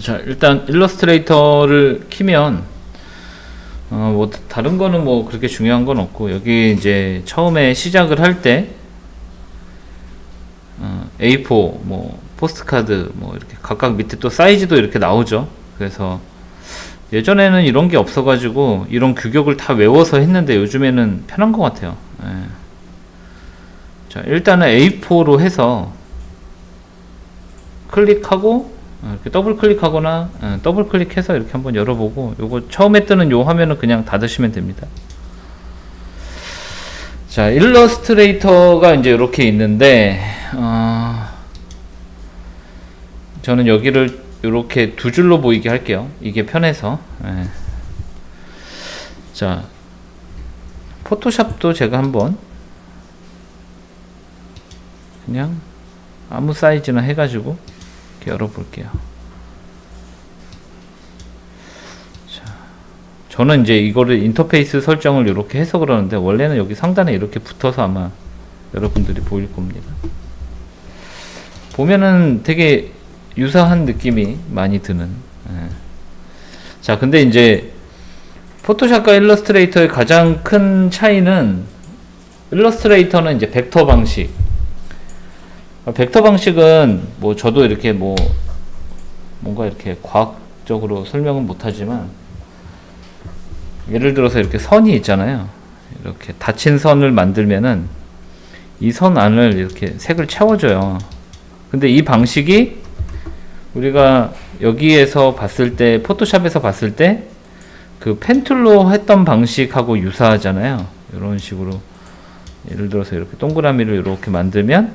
자, 일단 일러스트레이터를 키면 뭐 다른 거는 뭐 그렇게 중요한 건 없고, 여기 이제 처음에 시작을 할 때 A4 뭐 포스트카드 뭐 이렇게 각각 밑에 또 사이즈도 이렇게 나오죠. 그래서 예전에는 이런 게 없어 가지고 이런 규격을 다 외워서 했는데 요즘에는 편한 것 같아요. 예. 자, 일단은 A4로 해서 클릭하고 이렇게 더블 클릭하거나 더블 클릭해서 이렇게 한번 열어보고, 요거 처음에 뜨는 요 화면은 그냥 닫으시면 됩니다. 자, 일러스트레이터가 이제 이렇게 있는데 저는 여기를 이렇게 두 줄로 보이게 할게요. 이게 편해서. 예. 자, 포토샵도 제가 한번 그냥 아무 사이즈나 해가지고 이렇게 열어볼게요. 자, 저는 이제 이거를 인터페이스 설정을 이렇게 해서 그러는데, 원래는 여기 상단에 이렇게 붙어서 아마 여러분들이 보일 겁니다. 보면은 되게 유사한 느낌이 많이 드는. 예. 자, 근데 이제 포토샵과 일러스트레이터의 가장 큰 차이는, 일러스트레이터는 이제 벡터 방식. 벡터 방식은 뭐 저도 이렇게 뭐 뭔가 이렇게 과학적으로 설명은 못하지만, 예를 들어서 이렇게 선이 있잖아요. 이렇게 닫힌 선을 만들면은 이 선 안을 이렇게 색을 채워줘요. 근데 이 방식이 우리가 여기에서 봤을 때, 포토샵에서 봤을 때 그 펜툴로 했던 방식하고 유사하잖아요. 이런 식으로 예를 들어서 이렇게 동그라미를 이렇게 만들면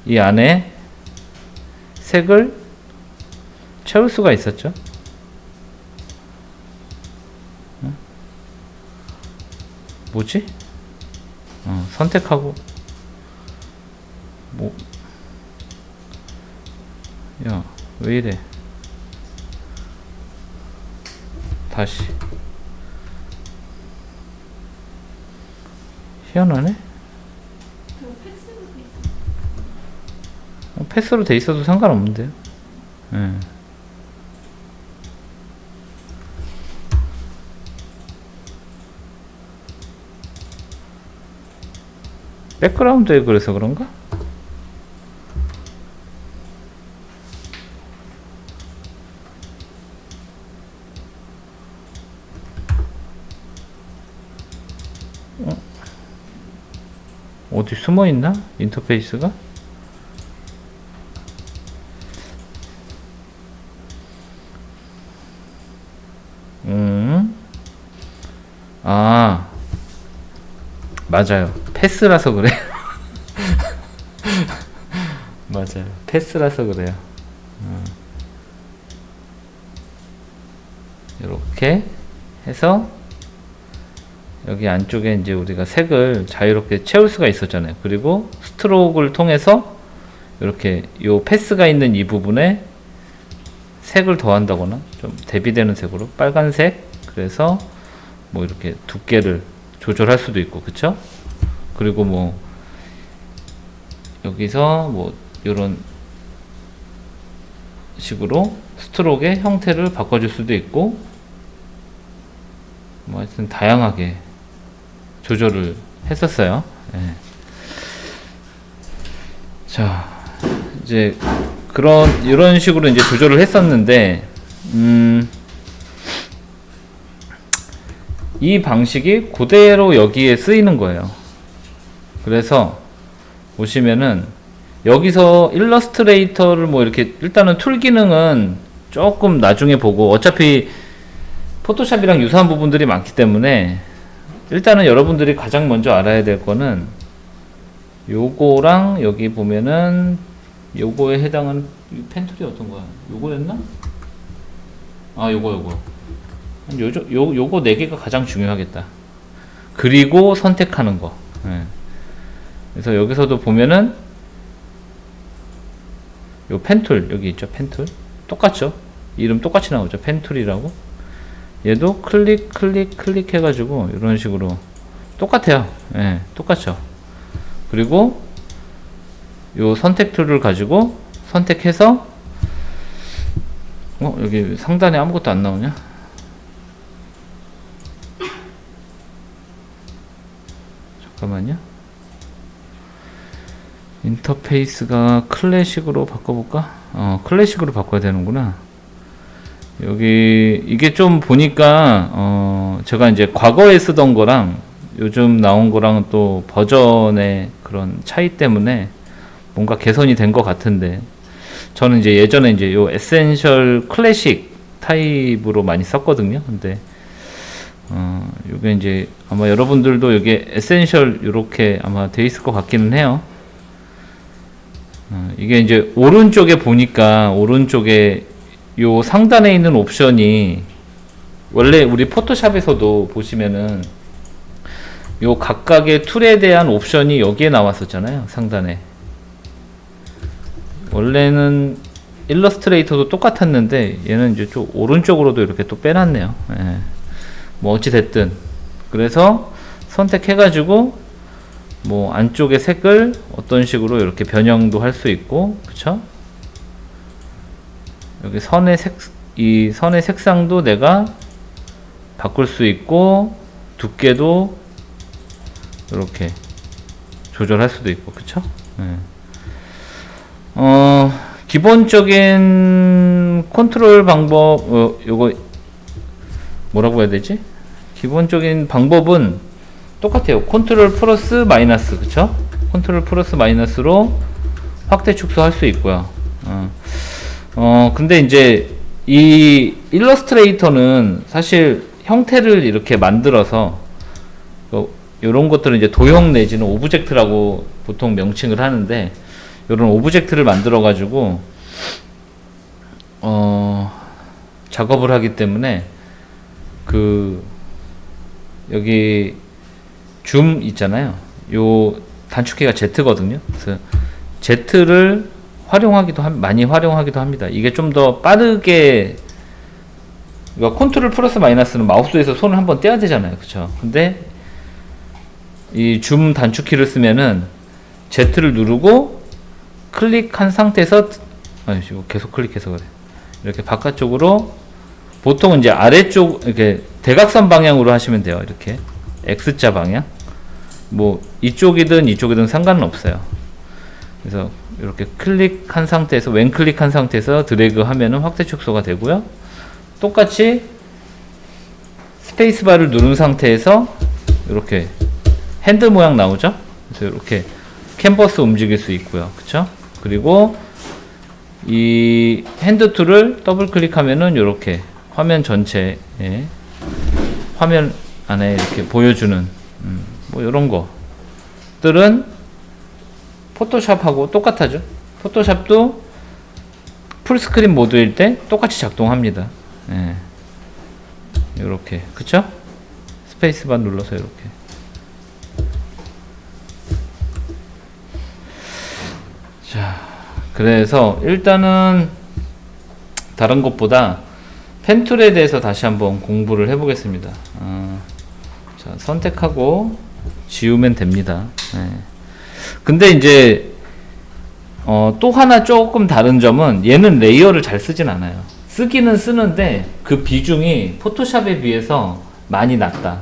이 안에 색을 채울 수가 있었죠. 뭐지? 선택하고 뭐, 야, 왜 이래? 다시. 희한하네? 패스로 돼 있어도 상관없는데요. 예. 백그라운드에 그래서 그런가? 어디 숨어 있나? 인터페이스가? 아, 맞아요. 패스라서 그래요. 맞아요. 패스라서 그래요. 이렇게 해서 여기 안쪽에 이제 우리가 색을 자유롭게 채울 수가 있었잖아요. 그리고 스트로크를 통해서 이렇게 요 패스가 있는 이 부분에 색을 더한다거나 좀 대비되는 색으로 빨간색, 그래서 뭐 이렇게 두께를 조절할 수도 있고, 그쵸? 그리고 뭐 여기서 뭐 이런 식으로 스트로크의 형태를 바꿔줄 수도 있고, 뭐 하여튼 다양하게 조절을 했었어요. 예. 자, 이제 이런 식으로 이제 조절을 했었는데, 이 방식이 그대로 여기에 쓰이는 거예요. 그래서 보시면은 여기서 일러스트레이터를 뭐 이렇게, 일단은 툴 기능은 조금 나중에 보고, 어차피 포토샵이랑 유사한 부분들이 많기 때문에 일단은 여러분들이 가장 먼저 알아야 될 거는 요거랑, 여기 보면은 요거에 해당하는 펜툴이 어떤 거야? 요거였나? 아, 요거 요거 4개가 가장 중요하겠다. 그리고 선택하는 거. 예. 그래서 여기서도 보면은 요 펜툴, 여기 있죠. 펜툴 똑같죠? 이름 똑같이 나오죠. 펜툴이라고. 얘도 클릭 해가지고 이런 식으로 똑같아요. 예, 똑같죠. 그리고 요 선택 툴을 가지고 선택해서 여기 상단에 아무것도 안 나오냐? 잠깐만요. 인터페이스가 클래식으로 바꿔볼까? 클래식으로 바꿔야 되는구나. 여기 이게 좀 보니까 제가 이제 과거에 쓰던 거랑 요즘 나온 거랑 또 버전의 그런 차이 때문에 뭔가 개선이 된 것 같은데, 저는 이제 예전에 이제 요 에센셜 클래식 타입으로 많이 썼거든요. 근데 요게 이제 아마 여러분들도 여기 에센셜 이렇게 아마 돼 있을 것 같기는 해요. 이게 이제 오른쪽에 보니까, 오른쪽에 요 상단에 있는 옵션이 원래 우리 포토샵에서도 보시면은 요 각각의 툴에 대한 옵션이 여기에 나왔었잖아요. 상단에. 원래는 일러스트레이터도 똑같았는데 얘는 이제 좀 오른쪽으로도 이렇게 또 빼놨네요. 예. 뭐 어찌 됐든 그래서 선택해가지고 뭐 안쪽의 색을 어떤 식으로 이렇게 변형도 할 수 있고, 그쵸? 여기 선의 이 선의 색상도 내가 바꿀 수 있고, 두께도 이렇게 조절할 수도 있고, 그쵸? 네. 기본적인 컨트롤 방법, 요거 뭐라고 해야 되지? 기본적인 방법은 똑같아요. 컨트롤 플러스 마이너스, 그쵸? 컨트롤 플러스 마이너스로 확대 축소할 수 있고요. 근데 이제 이 일러스트레이터는 사실 형태를 이렇게 만들어서 요런 것들은 이제 도형 내지는 오브젝트라고 보통 명칭을 하는데, 요런 오브젝트를 만들어 가지고 작업을 하기 때문에 여기 줌 있잖아요. 요 단축키가 Z거든요. 그래서 Z를 많이 활용하기도 합니다. 이게 좀 더 빠르게, 그러니까 컨트롤 플러스 마이너스는 마우스에서 손을 한번 떼야 되잖아요. 그쵸? 근데 이 줌 단축키를 쓰면은 Z를 누르고 클릭한 상태에서, 이거 계속 클릭해서 그래. 이렇게 바깥쪽으로, 보통은 이제 아래쪽, 이렇게 대각선 방향으로 하시면 돼요. 이렇게 X자 방향. 뭐 이쪽이든 상관은 없어요. 그래서 이렇게 클릭한 상태에서, 왼 클릭한 상태에서 드래그 하면은 확대 축소가 되고요. 똑같이 스페이스바를 누른 상태에서 이렇게 핸드 모양 나오죠? 그래서 이렇게 캔버스 움직일 수 있고요. 그쵸? 그리고 이 핸드 툴을 더블 클릭하면은 이렇게 화면 전체에, 화면 안에 이렇게 보여주는 뭐 이런 것들은 포토샵하고 똑같아죠. 포토샵도 풀스크린 모드일 때 똑같이 작동합니다. 이렇게, 그쵸? 스페이스바 눌러서 이렇게. 자, 그래서 일단은 다른 것보다 펜툴에 대해서 다시 한번 공부를 해보겠습니다. 자, 선택하고 지우면 됩니다. 근데 이제 또 하나 조금 다른 점은, 얘는 레이어를 잘 쓰진 않아요. 쓰기는 쓰는데 그 비중이 포토샵에 비해서 많이 낮다.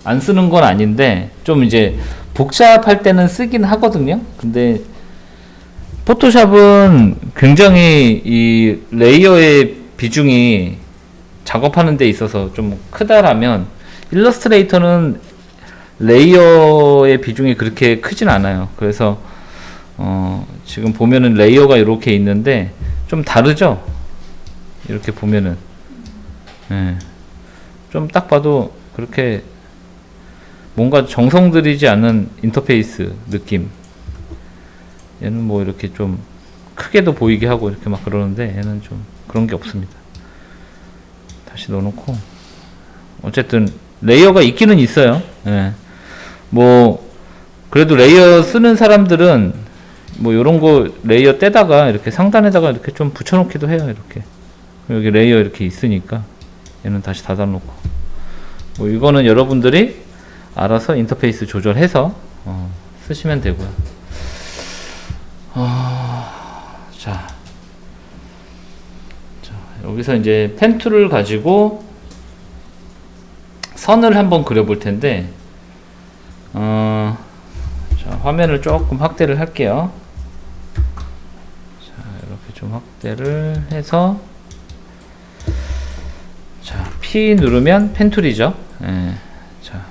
안 쓰는 건 아닌데 좀 이제 복잡할 때는 쓰긴 하거든요. 근데 포토샵은 굉장히 이 레이어의 비중이 작업하는 데 있어서 좀 크다라면, 일러스트레이터는 레이어의 비중이 그렇게 크진 않아요. 그래서 지금 보면은 레이어가 이렇게 있는데 좀 다르죠? 이렇게 보면은 좀 딱 봐도 그렇게 뭔가 정성 들이지 않은 인터페이스 느낌. 얘는 뭐 이렇게 좀 크게도 보이게 하고 이렇게 막 그러는데, 얘는 좀 그런 게 없습니다. 다시 넣어놓고, 어쨌든 레이어가 있기는 있어요. 뭐 그래도 레이어 쓰는 사람들은 뭐 요런 거 레이어 떼다가 이렇게 상단에다가 이렇게 좀 붙여놓기도 해요. 이렇게 여기 레이어 이렇게 있으니까 얘는 다시 닫아놓고, 뭐 이거는 여러분들이 알아서 인터페이스 조절해서 쓰시면 되고요. 여기서 이제 펜 툴을 가지고 선을 한번 그려볼 텐데, 자, 화면을 조금 확대를 할게요. 자, 이렇게 좀 확대를 해서, 자, P 누르면 펜 툴이죠. 예. 자,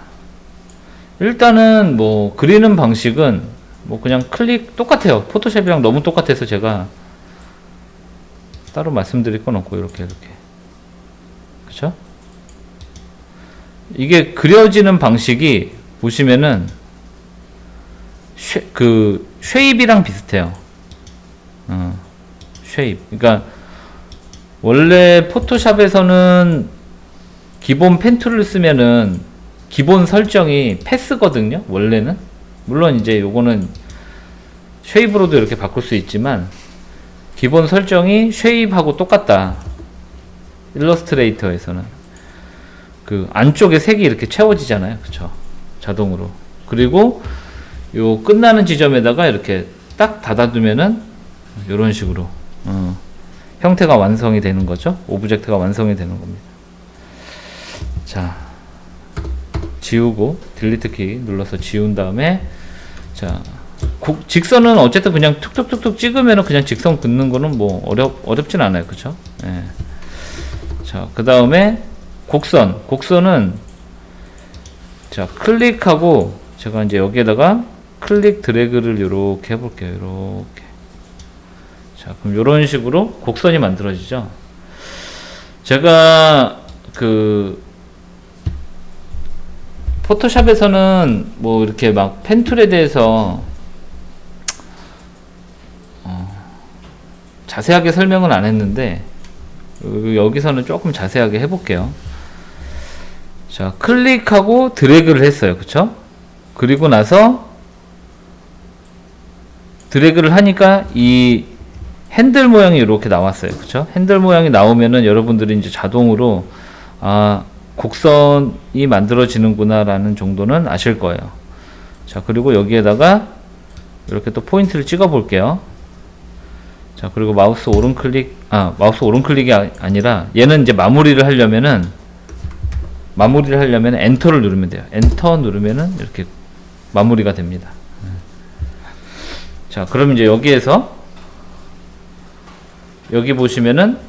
일단은 뭐 그리는 방식은 뭐 그냥 클릭 똑같아요. 포토샵이랑 너무 똑같아서 제가 따로 말씀드릴 건 없고, 이렇게 그쵸? 이게 그려지는 방식이 보시면은 쉐입이랑 비슷해요. 쉐입. 그러니까 원래 포토샵에서는 기본 펜 툴을 쓰면은 기본 설정이 패스거든요. 원래는. 물론 이제 요거는 쉐입으로도 이렇게 바꿀 수 있지만 기본 설정이 쉐입하고 똑같다. 일러스트레이터에서는 그 안쪽에 색이 이렇게 채워지잖아요. 그쵸? 자동으로. 그리고 요 끝나는 지점에다가 이렇게 딱 닫아두면은 요런 식으로 형태가 완성이 되는 거죠. 오브젝트가 완성이 되는 겁니다. 자, 지우고 딜리트 키 눌러서 지운 다음에, 자, 직선은 어쨌든 그냥 툭툭툭툭 찍으면은 그냥 직선 긋는 거는 뭐 어렵진 않아요. 그쵸? 예. 자, 그 다음에 곡선은 자, 클릭하고 제가 이제 여기에다가 클릭 드래그를 요렇게 해볼게요. 요렇게. 자, 그럼 요런 식으로 곡선이 만들어지죠. 제가 그 포토샵에서는 뭐 이렇게 막 펜툴에 대해서 자세하게 설명은 안 했는데 여기서는 조금 자세하게 해볼게요. 자, 클릭하고 드래그를 했어요. 그쵸? 그리고 나서 드래그를 하니까 이 핸들 모양이 이렇게 나왔어요. 그쵸? 핸들 모양이 나오면은 여러분들이 이제 자동으로 곡선이 만들어지는구나 라는 정도는 아실 거예요. 자, 그리고 여기에다가 이렇게 또 포인트를 찍어 볼게요. 자, 그리고 마우스 오른클릭이 아니라 얘는 이제 마무리를 하려면은 엔터를 누르면 돼요. 엔터 누르면은 이렇게 마무리가 됩니다. 자, 그럼 이제 여기에서 여기 보시면은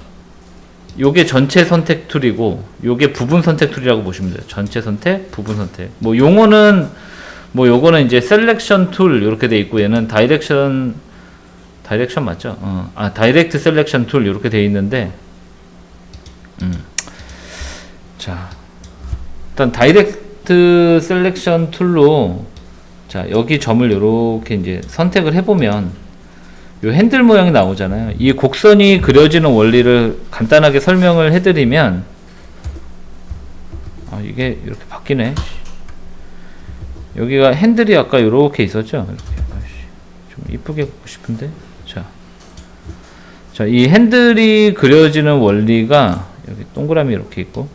요게 전체 선택 툴이고 요게 부분 선택 툴이라고 보시면 돼요. 전체 선택, 부분 선택. 뭐 용어는 뭐 요거는 이제 셀렉션 툴 이렇게 돼 있고, 얘는 다이렉션 맞죠? 다이렉트 셀렉션 툴 이렇게 돼 있는데, 자, 일단 다이렉트 셀렉션 툴로, 자, 여기 점을 이렇게 이제 선택을 해보면 요 핸들 모양이 나오잖아요. 이 곡선이 그려지는 원리를 간단하게 설명을 해드리면, 이게 이렇게 바뀌네. 여기가 핸들이 아까 이렇게 있었죠. 이렇게 좀 이쁘게 긋고 싶은데. 자, 이 핸들이 그려지는 원리가 여기 동그라미 이렇게 있고,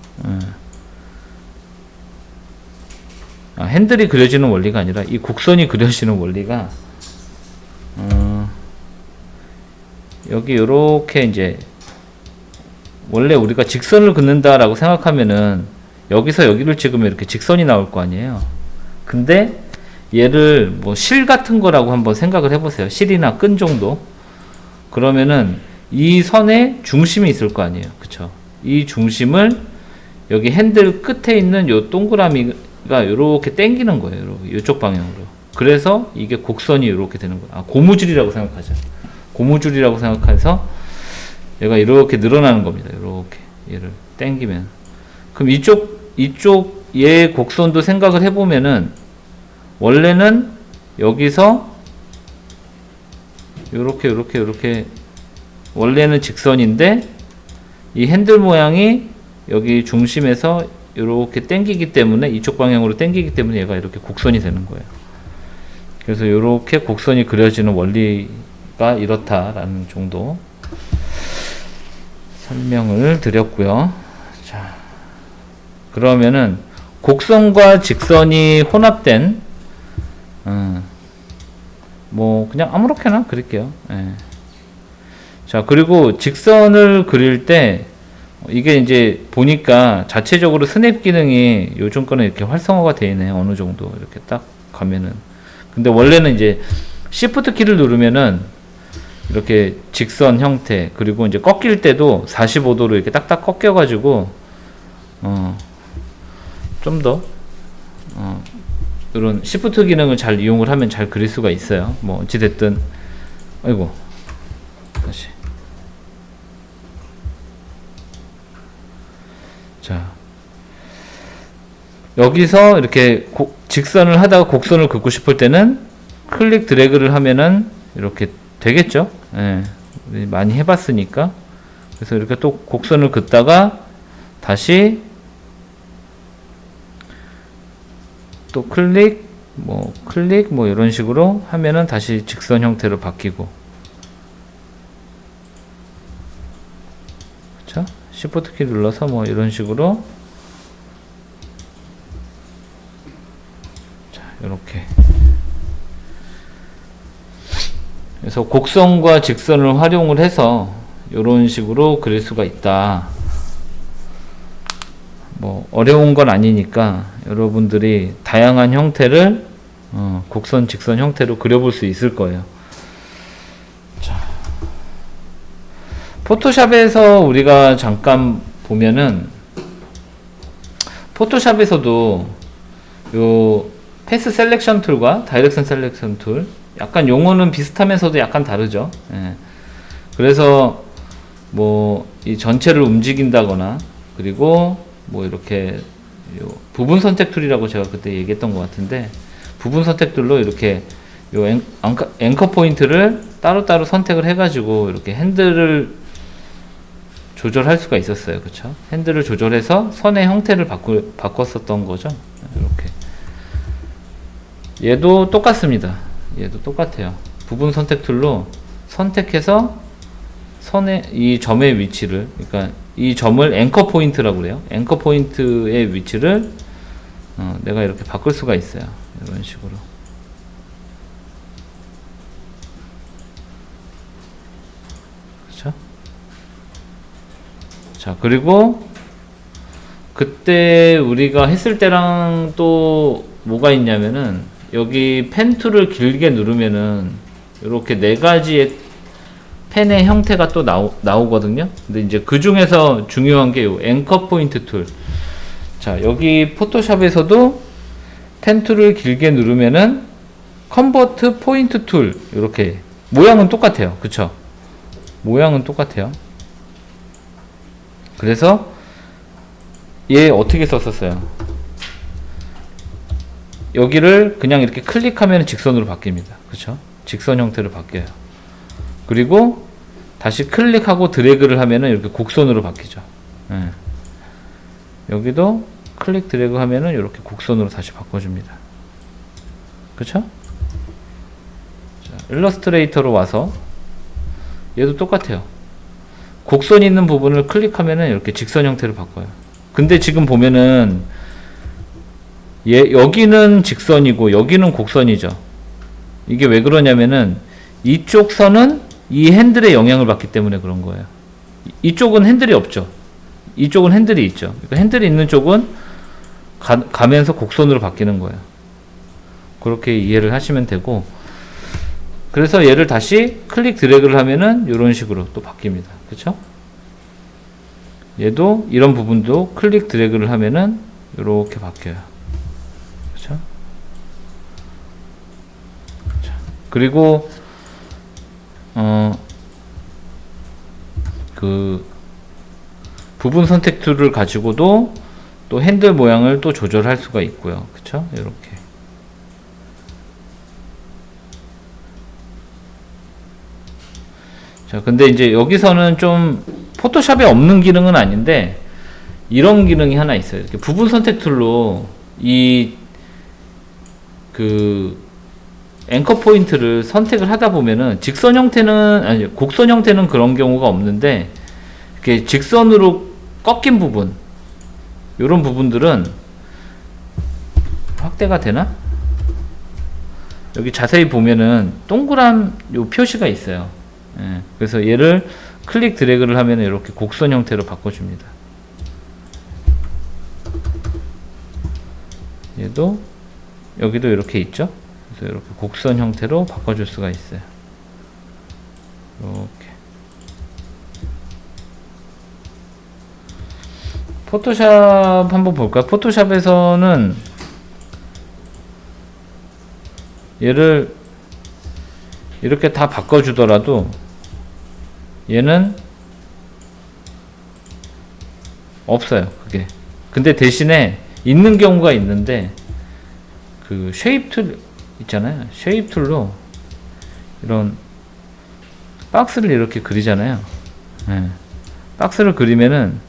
핸들이 그려지는 원리가 아니라 이 곡선이 그려지는 원리가 여기 요렇게 이제 원래 우리가 직선을 긋는다라고 생각하면은 여기서 여기를 찍으면 이렇게 직선이 나올 거 아니에요. 근데 얘를 뭐 실 같은 거라고 한번 생각을 해보세요. 실이나 끈 정도. 그러면은 이 선에 중심이 있을 거 아니에요. 그쵸? 이 중심을 여기 핸들 끝에 있는 요 동그라미가 요렇게 당기는 거예요. 요쪽 방향으로. 그래서 이게 곡선이 요렇게 되는 거예요. 고무줄이라고 생각하죠. 고무줄이라고 생각해서 얘가 이렇게 늘어나는 겁니다. 이렇게 얘를 당기면. 그럼 이쪽 얘 곡선도 생각을 해보면은 원래는 여기서 요렇게 원래는 직선인데 이 핸들 모양이 여기 중심에서 이렇게 당기기 때문에 이쪽 방향으로 당기기 때문에 얘가 이렇게 곡선이 되는 거예요. 그래서 이렇게 곡선이 그려지는 원리가 이렇다라는 정도 설명을 드렸고요. 자, 그러면은 곡선과 직선이 혼합된 뭐 그냥 아무렇게나 그릴게요. 예. 자, 그리고 직선을 그릴 때 이게 이제 보니까 자체적으로 스냅 기능이 요즘 거는 이렇게 활성화가 되어 있네요. 어느 정도 이렇게 딱 가면은. 근데 원래는 이제 Shift 키를 누르면은 이렇게 직선 형태, 그리고 이제 꺾일 때도 45도로 이렇게 딱딱 꺾여 가지고 좀 더 이런 Shift 기능을 잘 이용을 하면 잘 그릴 수가 있어요. 뭐 어찌 됐든. 아이고, 다시. 자, 여기서 이렇게 직선을 하다가 곡선을 긋고 싶을 때는 클릭 드래그를 하면은 이렇게 되겠죠. 예, 많이 해봤으니까. 그래서 이렇게 또 곡선을 긋다가 다시 또 클릭 뭐 이런 식으로 하면은 다시 직선 형태로 바뀌고. 그쵸? Shift 키 눌러서 뭐 이런 식으로. 자, 이렇게. 그래서 곡선과 직선을 활용을 해서 이런 식으로 그릴 수가 있다. 뭐 어려운 건 아니니까 여러분들이 다양한 형태를 곡선, 직선 형태로 그려볼 수 있을 거예요. 자, 포토샵에서 우리가 잠깐 보면은 포토샵에서도 요 패스 셀렉션 툴과 다이렉션 셀렉션 툴 약간 용어는 비슷하면서도 약간 다르죠. 예. 그래서 뭐 이 전체를 움직인다거나, 그리고 뭐 이렇게 요 부분 선택 툴이라고 제가 그때 얘기했던 것 같은데, 부분 선택 툴로 이렇게 요 앵커 포인트를 따로따로 선택을 해가지고 이렇게 핸들을 조절할 수가 있었어요. 그쵸? 핸들을 조절해서 선의 형태를 바꿨었던 거죠. 이렇게. 얘도 똑같습니다. 얘도 똑같아요. 부분 선택 툴로 선택해서 선의 이 점의 위치를, 그러니까 이 점을 앵커 포인트라고 그래요. 앵커 포인트의 위치를 내가 이렇게 바꿀 수가 있어요. 이런 식으로. 그렇죠? 자, 그리고 그때 우리가 했을 때랑 또 뭐가 있냐면은, 여기 펜 툴을 길게 누르면은 이렇게 네 가지의 펜의 형태가 또 나오거든요. 근데 이제 그 중에서 중요한 게 요 앵커 포인트 툴. 자, 여기 포토샵에서도 펜 툴을 길게 누르면은 컨버트 포인트 툴, 이렇게 모양은 똑같아요. 그쵸? 모양은 똑같아요. 그래서 얘 어떻게 썼었어요? 여기를 그냥 이렇게 클릭하면 직선으로 바뀝니다. 그쵸? 직선 형태로 바뀌어요. 그리고 다시 클릭하고 드래그를 하면은 이렇게 곡선으로 바뀌죠. 예. 여기도 클릭 드래그 하면은 이렇게 곡선으로 다시 바꿔줍니다. 그쵸? 자, 일러스트레이터로 와서 얘도 똑같아요. 곡선 있는 부분을 클릭하면은 이렇게 직선 형태로 바꿔요. 근데 지금 보면은 여기는 직선이고 여기는 곡선이죠. 이게 왜 그러냐면은 이쪽 선은 이 핸들의 영향을 받기 때문에 그런 거예요. 이쪽은 핸들이 없죠. 이쪽은 핸들이 있죠. 그러니까 핸들이 있는 쪽은 가면서 곡선으로 바뀌는 거예요. 그렇게 이해를 하시면 되고, 그래서 얘를 다시 클릭 드래그를 하면은 이런 식으로 또 바뀝니다. 그쵸? 얘도 이런 부분도 클릭 드래그를 하면은 이렇게 바뀌어요. 그쵸? 자, 그리고 그 부분 선택 툴을 가지고도 또 핸들 모양을 또 조절할 수가 있고요. 그쵸? 이렇게. 자, 근데 이제 여기서는 좀 포토샵에 없는 기능은 아닌데 이런 기능이 하나 있어요. 이렇게 부분 선택 툴로 앵커 포인트를 선택을 하다 보면은 직선 형태는, 아니, 곡선 형태는 그런 경우가 없는데, 이렇게 직선으로 꺾인 부분, 요런 부분들은 확대가 되나? 여기 자세히 보면은 동그란 요 표시가 있어요. 예, 그래서 얘를 클릭 드래그를 하면 이렇게 곡선 형태로 바꿔줍니다. 얘도 여기도 이렇게 있죠. 그래서 이렇게 곡선 형태로 바꿔줄 수가 있어요. 이렇게 포토샵 한번 볼까요? 포토샵에서는 얘를 이렇게 다 바꿔주더라도 얘는 없어요, 그게. 근데 대신에 있는 경우가 있는데, 그 쉐입 툴 있잖아요. 쉐입 툴로 이런 박스를 이렇게 그리잖아요. 네. 박스를 그리면은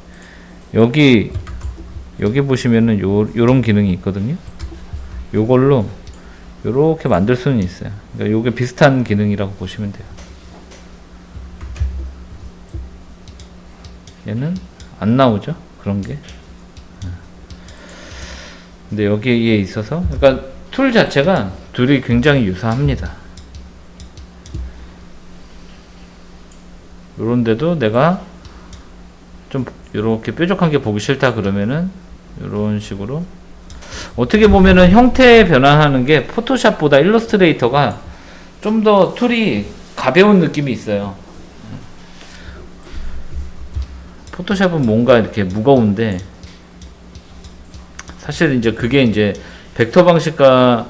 여기 보시면은 요런 기능이 있거든요. 요걸로 요렇게 만들 수는 있어요. 그러니까 요게 비슷한 기능이라고 보시면 돼요. 얘는 안 나오죠, 그런 게. 근데 여기에 있어서, 그러니까 툴 자체가 둘이 굉장히 유사합니다. 요런데도 내가 좀 요렇게 뾰족한 게 보기 싫다 그러면은 요런 식으로, 어떻게 보면은 형태 변환하는 게 포토샵보다 일러스트레이터가 좀 더 툴이 가벼운 느낌이 있어요. 포토샵은 뭔가 이렇게 무거운데, 사실 이제 그게 이제 벡터 방식과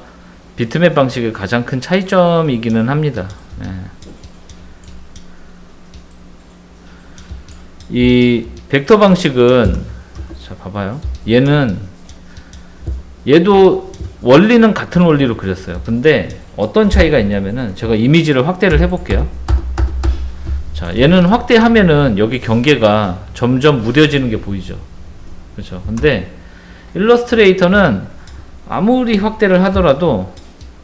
비트맵 방식의 가장 큰 차이점이기는 합니다. 네. 이 벡터 방식은, 자 봐봐요. 얘도 원리는 같은 원리로 그렸어요. 근데 어떤 차이가 있냐면은, 제가 이미지를 확대를 해볼게요. 자, 얘는 확대하면은 여기 경계가 점점 무뎌지는 게 보이죠. 그렇죠. 근데 일러스트레이터는 아무리 확대를 하더라도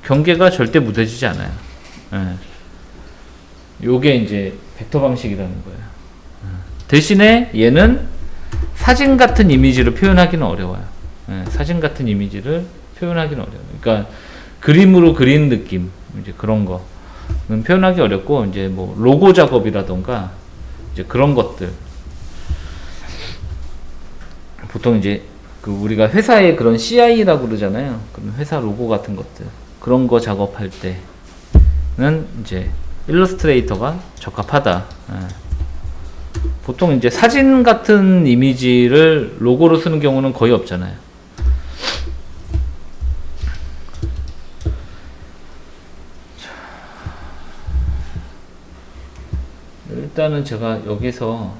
경계가 절대 무뎌지지 않아요. 예. 요게 이제 벡터 방식이라는 거예요. 대신에 얘는 사진 같은 이미지를 표현하기는 어려워요. 예. 사진 같은 이미지를 표현하기는 어려워요. 그러니까 그림으로 그린 느낌, 이제 그런 거는 표현하기 어렵고, 이제 뭐 로고 작업이라던가 이제 그런 것들, 보통 이제 그 우리가 회사에 그런 CI라고 그러잖아요. 그런 회사 로고 같은 것들, 그런 거 작업할 때는 이제 일러스트레이터가 적합하다. 예. 보통 이제 사진 같은 이미지를 로고로 쓰는 경우는 거의 없잖아요. 일단은 제가 여기서